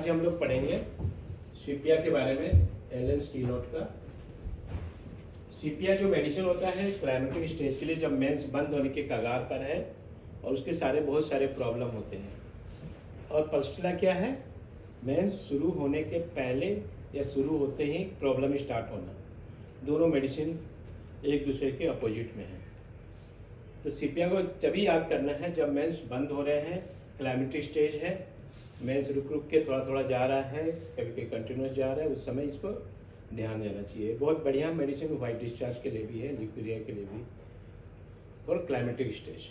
आज हम लोग पढ़ेंगे सीपिया के बारे में, एलन स्टीनोट का। सीपिया जो मेडिसिन होता है क्लाइमेटिक स्टेज के लिए, जब मेंस बंद होने के कगार पर है और उसके बहुत सारे प्रॉब्लम होते हैं। और पल्स्टिला क्या है? मेंस शुरू होने के पहले या शुरू होते ही प्रॉब्लम स्टार्ट होना। दोनों मेडिसिन एक दूसरे के अपोजिट में है। तो सीपिया को तभी याद करना है जब मेंस बंद हो रहे हैं, क्लाइमेटिक स्टेज है, मेंस रुक रुक के थोड़ा थोड़ा जा रहा है, कभी कभी कंटिन्यूस जा रहा है, उस समय इसको ध्यान देना चाहिए। बहुत बढ़िया मेडिसिन वाइट डिस्चार्ज के लिए भी है, ल्यूकेरिया के लिए भी, और क्लाइमेटिक स्टेज।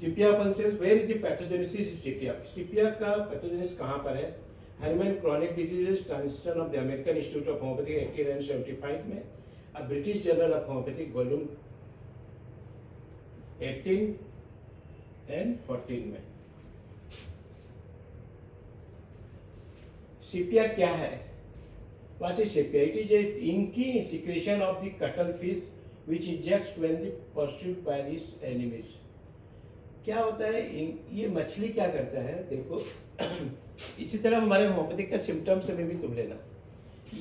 सीपिया अपन से where is the pathogenesis sepia? Sepia का पैथोजेनेसिस कहाँ पर है? Herman chronic diseases transition of the American Institute of homeopathy 1875 में, और British journal of homeopathic volume 18 and 14 में। सीपिया क्या है? What is sepia? It is a inky secretion of the cuttlefish which ejects when the pursued by its enemies. क्या होता है? ये मछली क्या करता है? देखो इसी तरह हमारे होम्योपैथिक का सिम्टम्स में भी तुम लेना।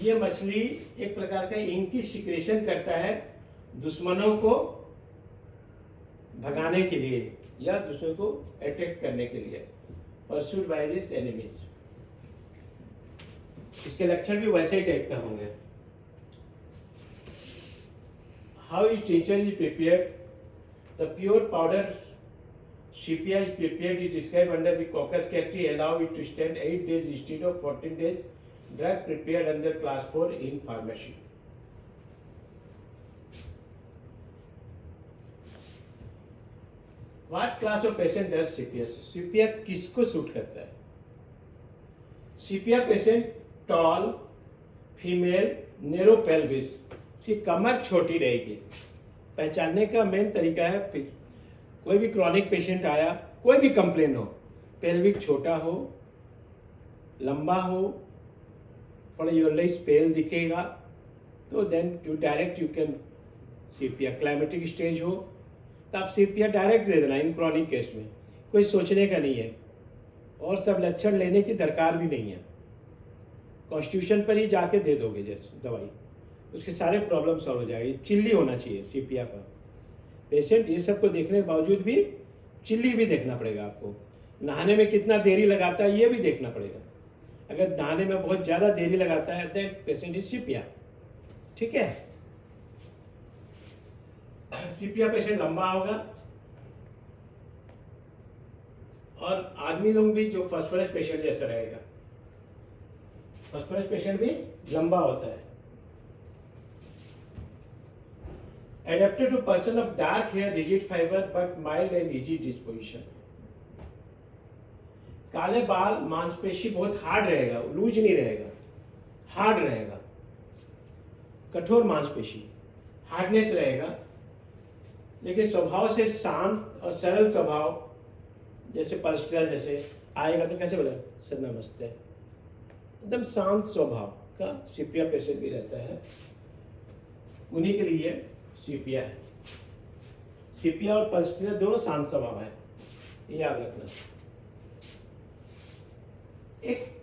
ये मछली एक प्रकार का इंकी सिक्रेशन करता है दुश्मनों को भगाने के लिए या दूसरों को अटैक करने के लिए, परस्यूड बाय दिस एनिमीज। इसके लक्षण भी वैसे ही टाइप का होंगे। How is tincture is prepared? The pure powder sepia is prepared is describe under the caucus cacti, allow it to stand 8 days instead of 14 days। Drug prepared under class 4 in pharmacy. What class of patient does CPS? Sepia किसको suit करता है? Sepia patient tall, female, narrow pelvis, इसकी कमर छोटी रहेगी। पहचानने का main तरीका है, कोई भी क्रॉनिक पेशेंट आया, कोई भी कंप्लेन हो, पेल्विक छोटा हो, लंबा हो, थोड़ा यूरिनरी पेल दिखेगा, तो then you direct you can sepia. Climatic stage हो तो आप सीपिया डायरेक्ट दे देना। इन क्रॉनिक केस में कोई सोचने का नहीं है और सब लक्षण लेने की दरकार भी नहीं है। कॉन्स्टिट्यूशन पर ही जाके दे दोगे जैसे दवाई, उसके सारे प्रॉब्लम सॉल्व हो जाएगी। चिल्ली होना चाहिए सीपिया का। पेशेंट ये सब को देखने के बावजूद भी चिल्ली भी देखना पड़ेगा आपको। नहाने में कितना देरी लगाता है ये भी देखना पड़ेगा। अगर नहाने में बहुत ज़्यादा देरी लगाता है तो पेशेंट इज सीपिया। ठीक है? सीपिया पेशेंट लंबा होगा, और आदमी लोग भी जो फॉस्फोरस पेशेंट जैसा रहेगा। फॉस्फोरस पेशेंट भी लंबा होता है। Adapted to person of dark hair, rigid fibre but mild and easy disposition. काले बाल, मांसपेशी बहुत हार्ड रहेगा, लूज नहीं रहेगा, हार्ड रहेगा। कठोर मांसपेशी, हार्डनेस रहेगा, लेकिन स्वभाव से शांत और सरल स्वभाव, जैसे पल्स्टिला जैसे आएगा तो कैसे बोले सर नमस्ते, एकदम शांत स्वभाव का सीपिया पेशेंट भी रहता है। उन्हीं के लिए सीपिया है। सीपिया और पल्स्टिला दोनों शांत स्वभाव है, याद रखना।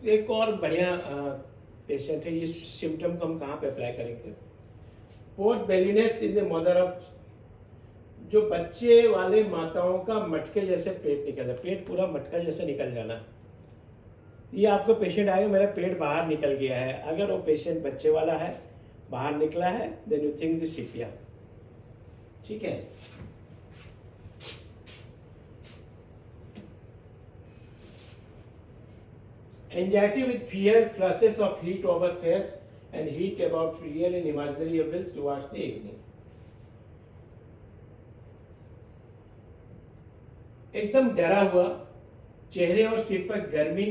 एक और बढ़िया पेशेंट है। ये सिम्टम को हम कहाँ पे अप्लाई करेंगे? Pot belliness in the mother of, जो बच्चे वाले माताओं का मटके जैसे पेट निकलता, पेट पूरा मटका जैसे निकल जाना। ये आपको पेशेंट आए मेरा पेट बाहर निकल गया है, अगर वो पेशेंट बच्चे वाला है, बाहर निकला है, देन यू थिंक दिस सीपिया। ठीक है? Anxiety with fear, flashes of heat over face and heat about real and imaginary events towards the evening. एकदम डरा हुआ, चेहरे और सिर पर गर्मी,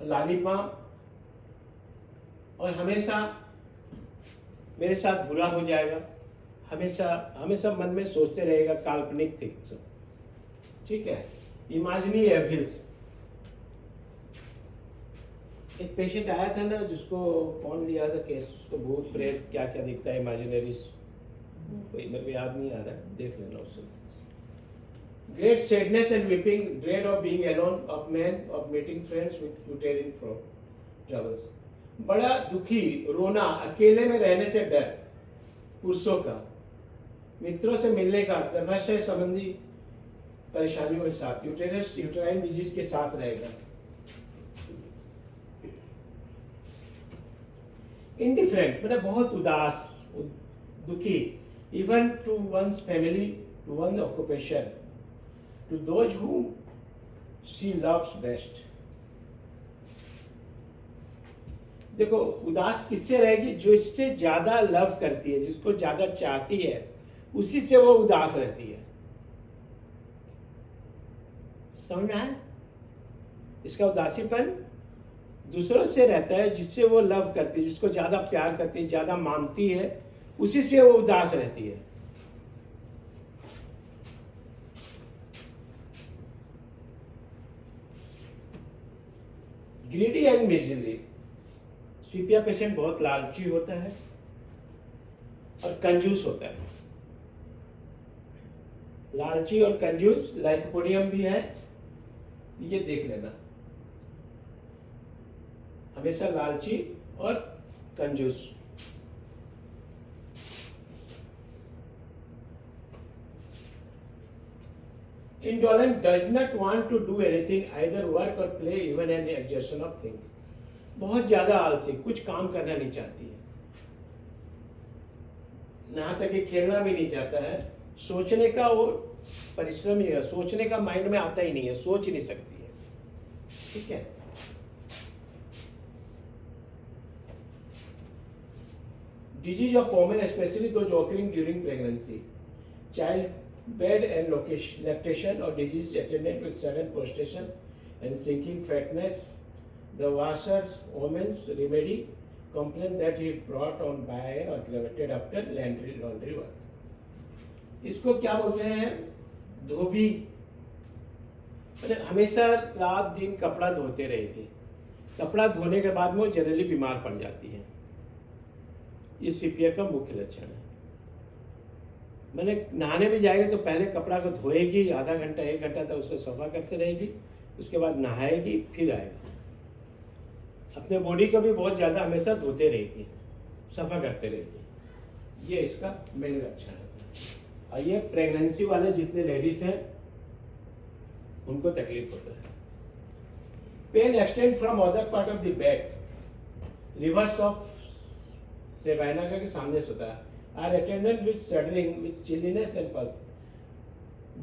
लालिमा, और हमेशा मेरे साथ बुरा हो जाएगा, हमेशा हमेशा मन में सोचते रहेगा काल्पनिक थिंग्स। ठीक है? Imaginary evils. एक पेशेंट आया था ना जिसको कौन लिया था केस, उसको भूत प्रेत क्या क्या दिखता है, इमेजिनरीज, कोई मेरे को याद नहीं आ रहा है, देख लेना उससे। Great sadness and weeping, dread of being alone, of men, of meeting friends with uterine troubles. बड़ा दुखी, रोना, अकेले में रहने से डर, पुरुषों का, मित्रों से मिलने का, गर्भाशय संबंधी परेशानियों के साथ, यूटेराइन डिजीज के साथ रहेगा. इंडिफरेंट मतलब बहुत उदास, दुखी, even to one's family, to one occupation, to those whom she loves best. देखो उदास किससे रहेगी? जो इससे ज्यादा लव करती है, जिसको ज्यादा चाहती है, उसी से वो उदास रहती है. समझ में आया? इसका उदासीपन दूसरों से रहता है, जिससे वो लव करती है, जिसको ज्यादा प्यार करती है, ज्यादा मानती है, उसी से वो उदास रहती है. Greedy and misery. Sepia patient बहुत लालची होता है और कंजूस होता है. लालची और कंजूस लाइकोपोडियम भी है, ये देख लेना. हमेशा लालची और कंजूस. Indolent does not want to do anything, either work or play, even an exertion of thing. बहुत ज्यादा आलसी, कुछ काम करना नहीं चाहती है, यहाँ तक कि खेलना भी नहीं चाहता है. सोचने का वो परिश्रम ही है, सोचने का माइंड में आता ही नहीं है, सोच ही नहीं सकती है. ठीक है. Disease of women, especially those occurring during pregnancy, childbed and lactation, or disease attendant with sudden prostration and sinking fatness. The washerwoman's remedy complaint that he brought on by or aggravated after laundry work. इसको क्या बोलते हैं? धोबी. हमेशा रात दिन कपड़ा धोते रहेगी. कपड़ा धोने के बाद में वो जनरली बीमार पड़ जाती है. ये सीपिया का मुख्य लक्षण है. मैंने नहाने भी जाएगी तो पहले कपड़ा को धोएगी, आधा घंटा 1 घंटा तक उसको सफा करते रहेगी, उसके बाद नहाएगी, फिर आएगी. अपने बॉडी को भी बहुत ज़्यादा हमेशा धोते रहेगी, सफा करते रहेगी. ये इसका मेन लक्षण है. और ये प्रेगनेंसी वाले जितने लेडीज हैं उनको तकलीफ होता है. Pain extend from other part of the back, reverse of सेवाइना का सामने से होता है. Are attendant with shuddering, with chilliness and pulse.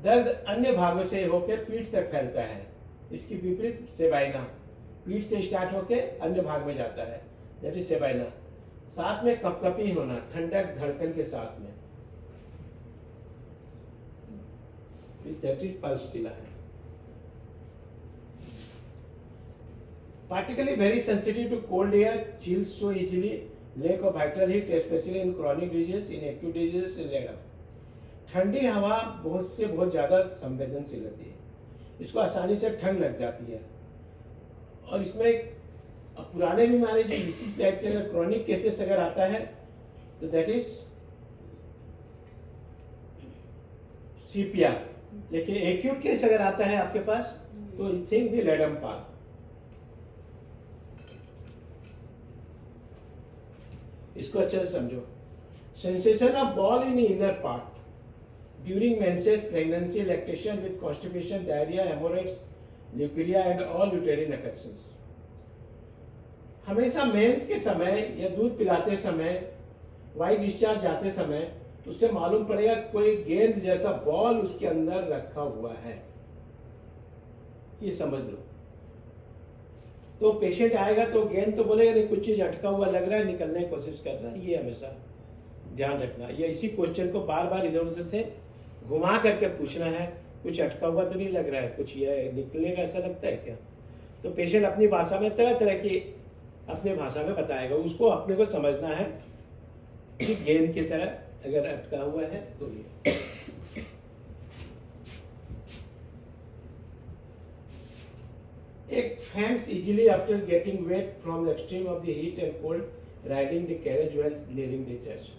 दर्द अन्य भागों से होकर पीठ तक फैलता है. इसकी विपरीत सेवाइना पीठ से स्टार्ट होकर अन्य भाग में जाता है, दैट इज सेवाइना. साथ में कपकपी होना, ठंडक धड़कन के साथ में, दैट इज पल्स है. Particularly very sensitive to cold air, chills so easily, lack of vital heat, especially in chronic disease, in acute disease, etc. ठंडी हवा बहुत से बहुत ज़्यादा संवेदनशील रहती है, इसको आसानी से ठंड लग जाती है. और इसमें पुराने बीमारी जो डिसीज टाइप के अगर क्रॉनिक केसेस अगर आता है तो दैट इज सीपिया. लेकिन एक्यूट केस अगर आता है आपके पास तो थिंक द लेडम पाल. इसको अच्छे से समझो. Sensation of ball in inner part during menses, pregnancy, lactation with constipation, diarrhoea, haemorrhoids, leucorrhoea and all uterine affections. हमेशा मेंस के समय या दूध पिलाते समय, वाइट डिस्चार्ज जाते समय, उससे मालूम पड़ेगा कोई गेंद जैसा बॉल उसके अंदर रखा हुआ है. ये समझ लो. तो पेशेंट आएगा तो गेंद तो बोलेगा नहीं, कुछ चीज अटका हुआ लग रहा है, निकलने की कोशिश कर रहा है. ये हमेशा ध्यान रखना. ये इसी क्वेश्चन को बार बार इधर उधर से घुमा करके पूछना है. कुछ अटका हुआ तो नहीं लग रहा है, कुछ ये निकलने का ऐसा लगता है क्या? तो पेशेंट अपनी भाषा में तरह तरह की अपनी भाषा में बताएगा. उसको अपने को समझना है कि गेंद की तरह अगर अटका हुआ है तो ये. एक faints easily after getting wet from the extreme of the heat and cold riding the carriage while kneeling the church.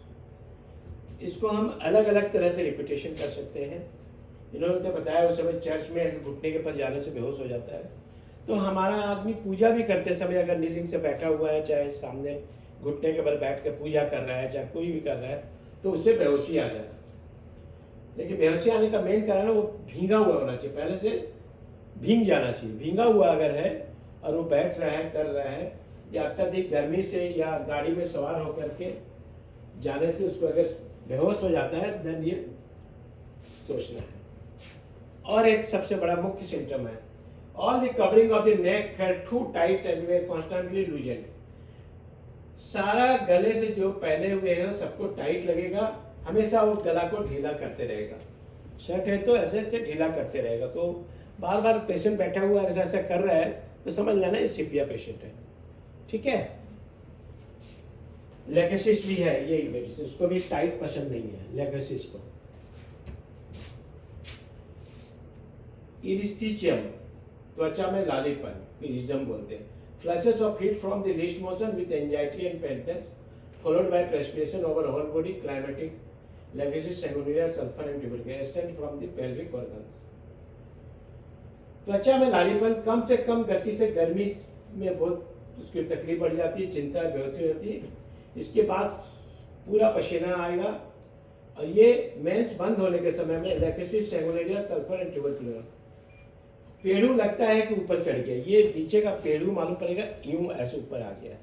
इसको हम अलग अलग तरह से रिपीटेशन कर सकते हैं. इन्होंने तो बताया उस समय चर्च में घुटने के पर जाने से बेहोश हो जाता है। तो हमारा आदमी पूजा भी करते समय अगर नीलिंग से बैठा हुआ है, चाहे सामने घुटने के बल बैठ कर पूजा कर रहा है, चाहे कोई भी कर रहा है, तो उससे बेहोशी आ जाना। देखिए बेहोशी आने का मेन कारण है वो भींगा हुआ होना चाहिए, पहले से भींग जाना चाहिए। भींगा हुआ अगर है और वो बैठ रहा है, कर रहा है, या अत्यधिक गर्मी से या गाड़ी में सवार होकर के जाने से उसको अगर बेहोश हो जाता है, देन ये सोचना है। और एक सबसे बड़ा मुख्य सिम्टम है, all the covering of the neck felt too tight and way constantly loosen. सारा गले से जो पहने हुए हैं सबको टाइट लगेगा, हमेशा वो गला को ढीला करते रहेगा। शर्ट है तो ऐसे ऐसे ढीला करते रहेगा। तो बार बार पेशेंट बैठा हुआ ऐसा ऐसा कर रहा है तो समझ लेना ये सीपिया पेशेंट है। ठीक है, लेकेसिस भी है यही मेडिसिन, उसको भी टाइट पसंद नहीं है लेकेसिस को। इरिस्टिचियम, त्वचा में लालीपन, इरिज्म बोलते हैं। Flashes of heat from the list motion with anxiety and faintness followed by perspiration over whole body, climatic, legacy, sanguinea, sulfur and tuberculosis, ascent from the pelvic organs. त्वचा में लालीपन, कम से कम गति से गर्मी में बहुत उसकी तकलीफ बढ़ जाती है, चिंता बेहोशी होती है। इसके बाद पूरा पसीना आएगा और ये मेंस बंद होने के समय में लेकेसिस, सैंगुइनिया, सल्फर एंड ट्यूबरकुलोसिस, पेड़ू लगता है कि ऊपर चढ़ गया। ये नीचे का पेड़ू मालूम पड़ेगा, यूं ऐसे ऊपर आ गया।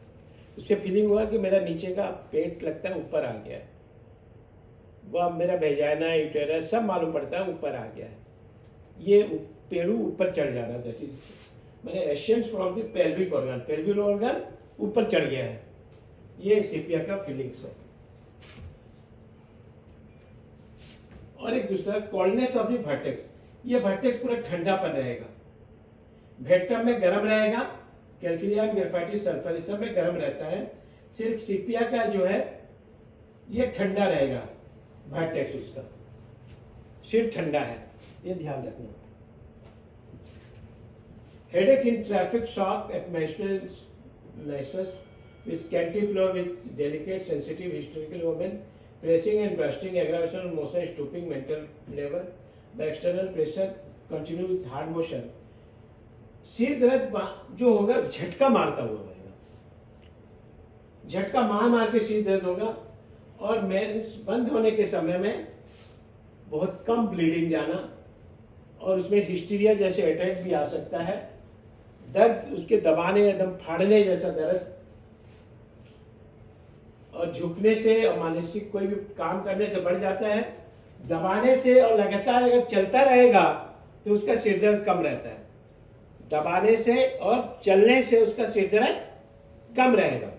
उससे फीलिंग हुआ कि मेरा नीचे का पेट लगता है ऊपर आ गया है, वह मेरा वेजाइना, यूटेरस सब मालूम पड़ता है ऊपर आ गया है। ये पेड़ू ऊपर चढ़ जाना, दैट इज मैंने essence from the pelvic organ, pelvic organ ऊपर चढ़ गया है। ये सीपिया का फीलिंग्स है। और एक दूसरा कोल्डनेस ऑफ द वर्टेक्स, ये वर्टेक्स पूरा ठंडापन रहेगा, वेक्टम में गर्म रहेगा, कैल्किलियम, ग्रेफाइटिस, सल्फर इस सब में गर्म रहता है। सिर्फ सीपिया का जो है ये ठंडा रहेगा, वर्टेक्स इसका सिर्फ ठंडा है, ये ध्यान रखना। Headache in traffic, shock at menstrual with scanty flow, with delicate, sensitive, hysterical women, pressing and bursting, aggravation of motion, stooping, mental labor, the external pressure, continuous hard motion. सिर दर्द जो होगा झटका मारता हुआ रहेगा, झटका मार मार के सिर दर्द होगा। और मेंस बंद होने के समय में बहुत कम ब्लीडिंग जाना, और उसमें हिस्टीरिया जैसे अटैक भी आ सकता है। दर्द उसके दबाने, एकदम फाड़ने जैसा दर्द, और झुकने से और मानसिक कोई भी काम करने से बढ़ जाता है। दबाने से और लगातार अगर चलता रहेगा तो उसका सिर दर्द कम रहता है। दबाने से और चलने से उसका सिर दर्द कम रहेगा।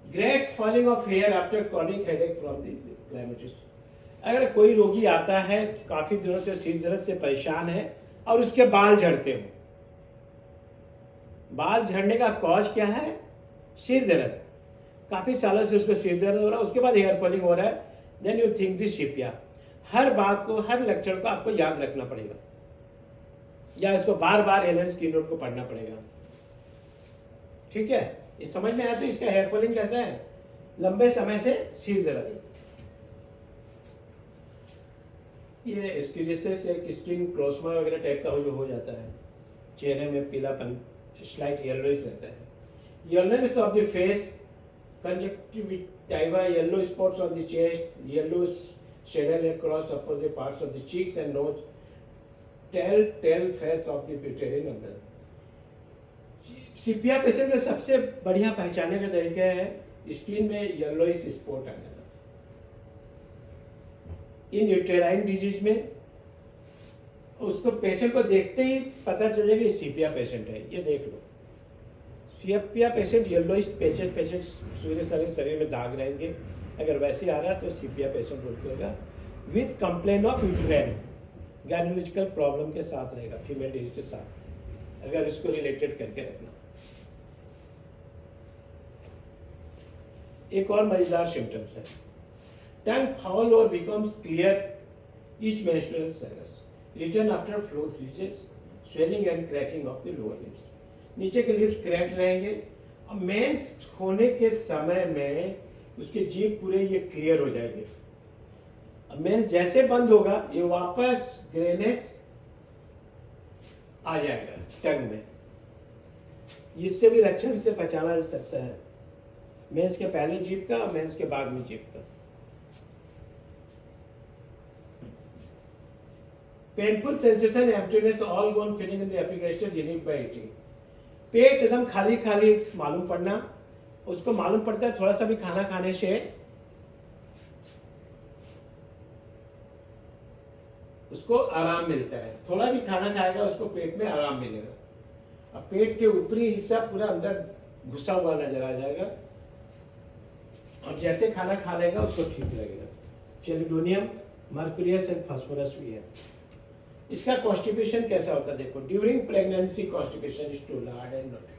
Great falling of hair after chronic headache from this climaxis, अगर कोई रोगी आता है काफी दिनों से सिर दर्द से परेशान है और उसके बाल झड़ते हो, बाल झड़ने का कॉज क्या है? सिर दर्द। काफी सालों से उसको सिर दर्द हो रहा है, उसके बाद हेयर फॉलिंग हो रहा है, देन यू थिंक दिस सीपिया। हर बात को, हर लक्षण को आपको याद रखना पड़ेगा, या इसको बार बार एलन स्कीन नोट को पढ़ना पड़ेगा। ठीक है, ये समझ में आया? तो इसका हेयर फॉलिंग कैसा है? लंबे समय से सिर दर्द। ये इसकी जैसे एक स्किन क्रोसमा वगैरह टाइप का जो हो जाता है, चेहरे में पीलापन, स्लाइट येलोइश रहता है। Yellowness of the face, conjunctiva, yellow spots on the chest, yellow saddle across opposite parts of the cheeks and nose, telltale face of the vegetarian organ. Sepia patient का सबसे बढ़िया पहचानने का तरीका है स्किन में येलोइश स्पॉट आ जाना। इन uterine disease में उसको पेशेंट को देखते ही पता चलेगा ये सीपिया पेशेंट है। ये देख लो, सीपिया पेशेंट येलोइश पेचेस सूर्य शरीर में दाग रहेंगे, अगर वैसे आ रहा है तो सीपिया पेशेंट होगा। With complain of uterine gynaecological problem के साथ रहेगा, फीमेल डिजीज के साथ, अगर इसको रिलेटेड करके रखना। एक और मजेदार सिम्टम्स है, टंग फाउल और becomes clear each menstrual sinus, return after फ्लोसिस, swelling and cracking of the lower lips, नीचे के लिप्स क्रैक्ड रहेंगे। और मेंस होने के समय में उसके जीभ पूरे ये क्लियर हो जाएंगे, मेंस जैसे बंद होगा ये वापस ग्रेनेस आ जाएगा टंग में। इससे भी लक्षण से पहचाना जा सकता है मेंस के पहले जीभ का और मेंस के बाद में जीभ का। Painful sensation, emptiness, all gone feeling in the epigastric relief by eating. पेट एकदम खाली खाली मालूम पड़ना, उसको मालूम पड़ता है थोड़ा सा भी खाना खाने से उसको आराम मिलता है। थोड़ा भी खाना खाएगा उसको पेट में आराम मिलेगा। अब पेट के ऊपरी हिस्सा पूरा अंदर घुसा हुआ नजर आ जाएगा और जैसे खाना खा लेगा उसको ठीक लगेगा। चेलिडोनियम, मर्कुरियस एंड फास्फोरस भी है। इसका कॉन्स्टिपेशन कैसा होता है देखो। During pregnancy constipation, stool hard and naughty.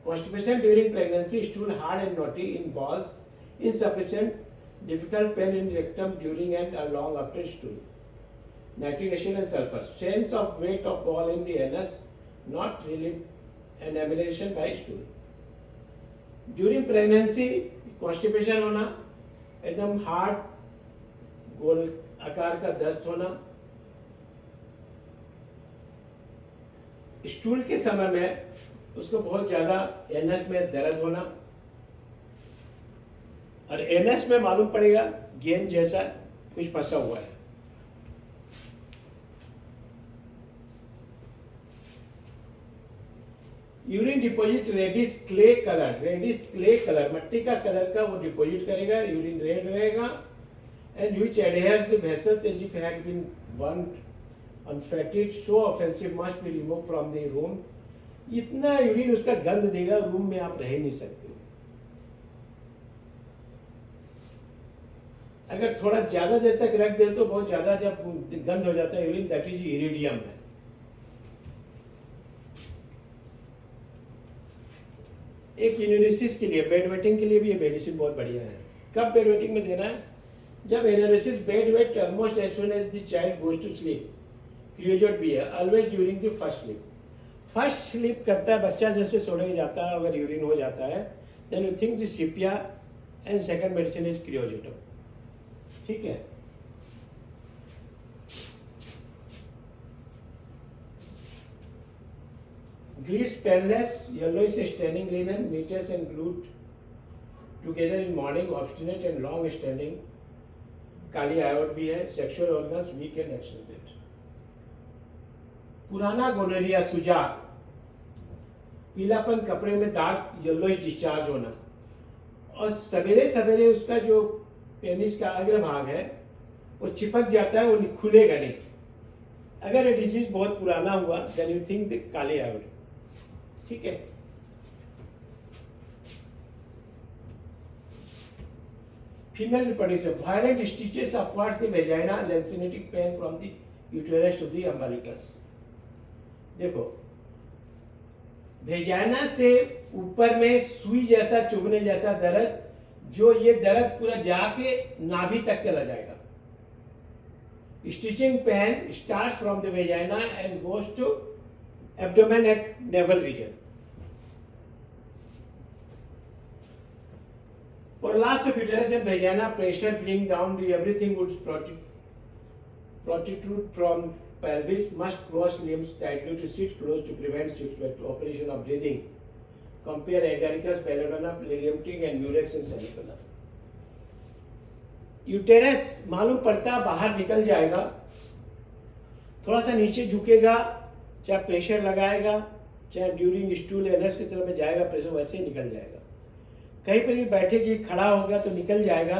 Constipation during pregnancy, stool hard and naughty in balls, insufficient, difficult pain in rectum during and long after stool. Nitric acid and sulfur. Sense of weight of ball in the anus, not relief and emulation by stool. During pregnancy, constipation होना, एकदम hard गोल आकार का दस्त होना, stool के समय में उसको बहुत ज्यादा एनएस में दर्द होना, और एनएस में मालूम पड़ेगा गेंद जैसा कुछ फंसा हुआ है। Urine deposit reddish clay colour, reddish clay colour मट्टी का कलर का वो डिपॉजिट करेगा, यूरिन रेड रहेगा, and which adheres the vessels as if had been burned अनफेटेड, so offensive, must be remove from the room. इतना यूरिन उसका गंध देगा, रूम में आप रह ही नहीं सकते। अगर थोड़ा ज्यादा देर तक रख दे तो बहुत ज्यादा जब गंद हो जाता है यूरिन, दैट इज इरिडियम है। एक यूरिनिसिस के लिए, बेड वेटिंग के लिए भी ये मेडिसिन बहुत बढ़िया है। कब बेड वेटिंग में देना है? जब analysis bed wet almost as soon as the child goes to sleep. Creosote भी है, always during the first sleep. First sleep करता है बच्चा, जैसे सोने जाता है अगर यूरिन हो जाता है, then you think the sepia and second medicine is kreosotum. ठीक है। Gleats paleness, yellowish staining linen, meatus and glued together in morning, obstinate and long standing. Kali iod भी है। Sexual organs weak and extended. पुराना gonorrhoea, सुजाक, पीलापन, कपड़े में दाग, येलोइश डिस्चार्ज होना, और सवेरे सवेरे उसका जो पेनिस का अग्रभाग है वो चिपक जाता है, वो खुलेगा नहीं। अगर ये डिजीज बहुत पुराना हुआ, देन यू थिंक द काले आयोड। ठीक है। Female reproduction, violent stitches upwards the vagina, lancinating pain from the uterus to the umbilicus. देखो, वेजाइना से ऊपर में सुई जैसा चुभने जैसा दर्द, जो ये दर्द पूरा जाके नाभि तक चला जाएगा। Stitching pain start from the vagina and goes to abdomen at navel region. Prolapse of uterus and vagina, pressure bring down the everything would protrude from pelvis, must cross limbs tightly to sit close to prevent swift operation of breathing. Compare agaricus, belladonna, lilium and murex and salicola. Uterus मालूम पड़ता बाहर निकल जाएगा, थोड़ा सा नीचे झुकेगा, चाहे प्रेशर लगाएगा, चाहे ड्यूरिंग स्टूल एनएस की तरफ में जाएगा, प्रेशर वैसे ही निकल जाएगा। कहीं पर भी बैठेगी, खड़ा होगा तो निकल जाएगा,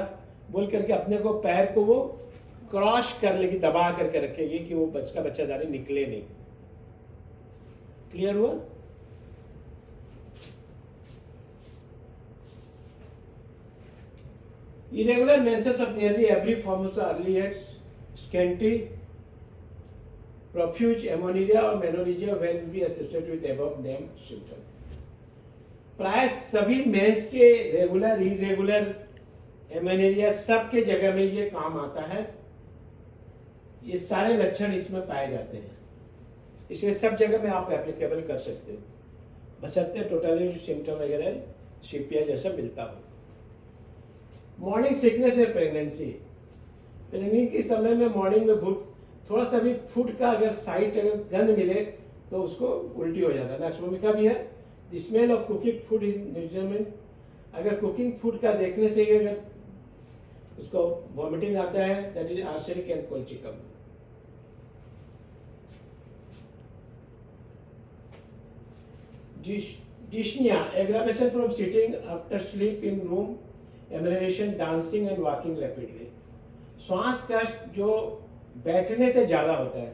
बोल करके अपने को पैर को वो क्रॉस कर लेगी, दबा करके रखेगी कि वो बच्चादारी निकले नहीं। क्लियर हुआ? Irregular menses of nearly every form of early heads, scanty, profuse amenorrhea or menorrhagia when be associated with above named symptom. प्राय सभी मेंस के रेगुलर, इरेगुलर, एमेनेरिया सबके जगह में ये काम आता है। ये सारे लक्षण इसमें पाए जाते हैं, इसलिए सब जगह में आप एप्लीकेबल कर सकते हो, बशर्ते टोटली सिम्टम वगैरह सीपीआई जैसा मिलता हो। मॉर्निंग सिकनेस है प्रेगनेंसी। ट्रेनिंग के समय में मॉर्निंग में थोड़ा सा भी फूड का अगर साइट अगर गंध मिले तो उसको उल्टी हो जाता है। नेक्स्ट भूमिका भी है, the smell of cooking food is nutriment. अगर कुकिंग फूड का देखने से ही अगर उसको वॉमिटिंग आता है, that is arsenic and colchicum. Dyspnea, aggravation from sitting after sleep in room, emeration, dancing and walking rapidly। श्वास कष्ट जो बैठने से ज्यादा होता है,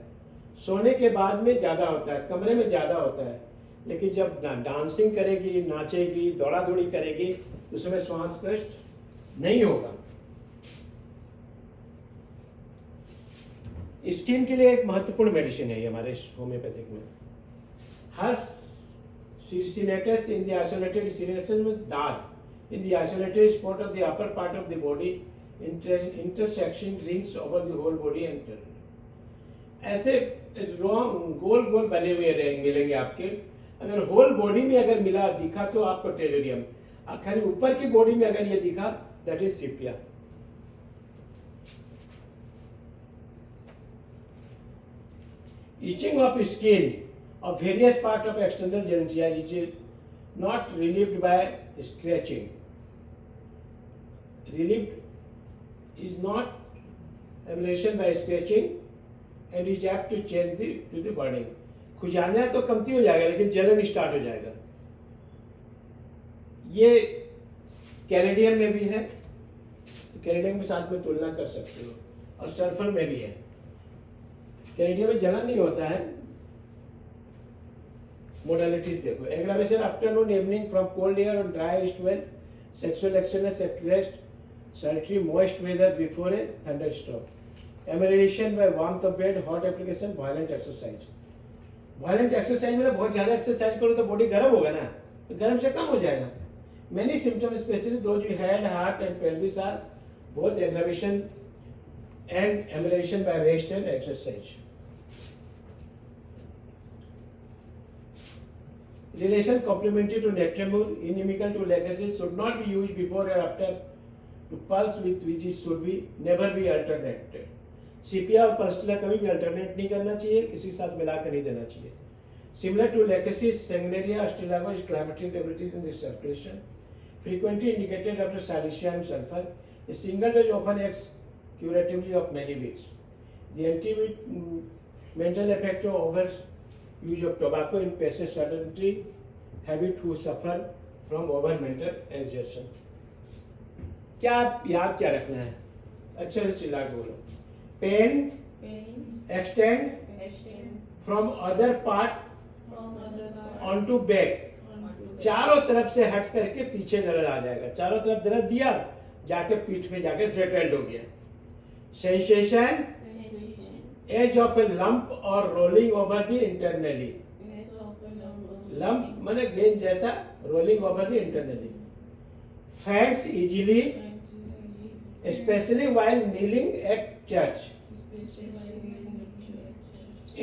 सोने के बाद में ज्यादा होता है, कमरे में ज्यादा होता है, लेकिन जब डांसिंग करेगी, नाचेगी, दौड़ा दौड़ी करेगी, उसमें श्वास कष्ट नहीं होगा। स्किन के लिए एक महत्वपूर्ण मेडिसिन है ये हमारे होम्योपैथिक में। हर Cinnitus in the isolated cinesis means दाग in the isolated spot of the upper part of the body, intersection rings over the whole body and ऐसे गोल गोल बने हुए मिलेंगे आपके। अगर होल बॉडी में अगर मिला दिखा तो आपको टेलोरियम, खाली ऊपर की बॉडी में अगर ये दिखा that is सिपिया। Itching of skin of various part of external genitalia is not relieved by scratching. Relieved is not amelioration by scratching and is apt to change to the burning। खुजाना तो कमती हो जाएगा लेकिन जलन स्टार्ट हो जाएगा। ये कैनेडियम में भी है, तो कैनेडियम के साथ में तुलना कर सकते हो, और सल्फर में भी है। कैनेडियम में जलन नहीं होता है। मोडालिटीज देखो, aggravation afternoon evening from cold air और dry east well, sexual excess at rest, sultry moist weather before a thunderstorm, amelioration by warmth of bed, hot application, violent exercise। violent exercise मतलब बहुत ज्यादा exercise करो तो body गर्म होगा ना, तो गर्म से कम हो जाएगा। many symptoms especially those you head, heart and pelvis are both aggravation and amelioration by rest and exercise। relation complementary to Nectamur, inimical to legacy, should not be used before or after to pulse with which should be never be alternated। सीपिया और Pulsatilla कभी भी alternate नहीं करना चाहिए, किसी के साथ मिलाकर नहीं देना चाहिए। Similar to lachesis, sanguinaria, ustilago, inflammatory abilities in the circulation, frequently indicated after silicea and sulfur। A single dose often acts curatively of many weeks। The anti-mental effect of overuse of tobacco in patients sedentary habit who suffer from over mental exhaustion। क्या याद क्या रखना है, अच्छे से चिल्ला के बोलो। Pain extend from other part on to back, चारों तरफ से हट करके पीछे दर्द आ जाएगा। चारों तरफ दर्द दिया, जाके पीठ में जाके सेटल्ड हो गया। Sensation as of a lump और rolling over the internally, lump माने गेंद जैसा, rolling over the internally. Faints easily especially while kneeling at church,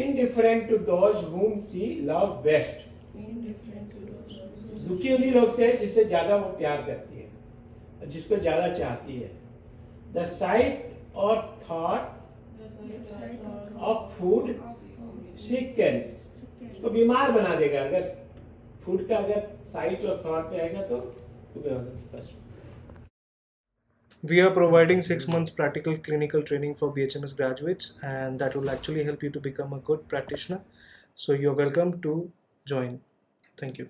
indifferent to those whom she love best। दुखी उन्हीं लोग से जिससे ज्यादा वो प्यार करती है, जिसको ज्यादा चाहती है। The sight or thought of food sickens, उसको बीमार बना देगा। अगर फूड का अगर साइट और थॉट रहेगा तो बस। We are providing 6 months practical clinical training for BHMS graduates, and that will actually help you to become a good practitioner. So you're welcome to join. Thank you.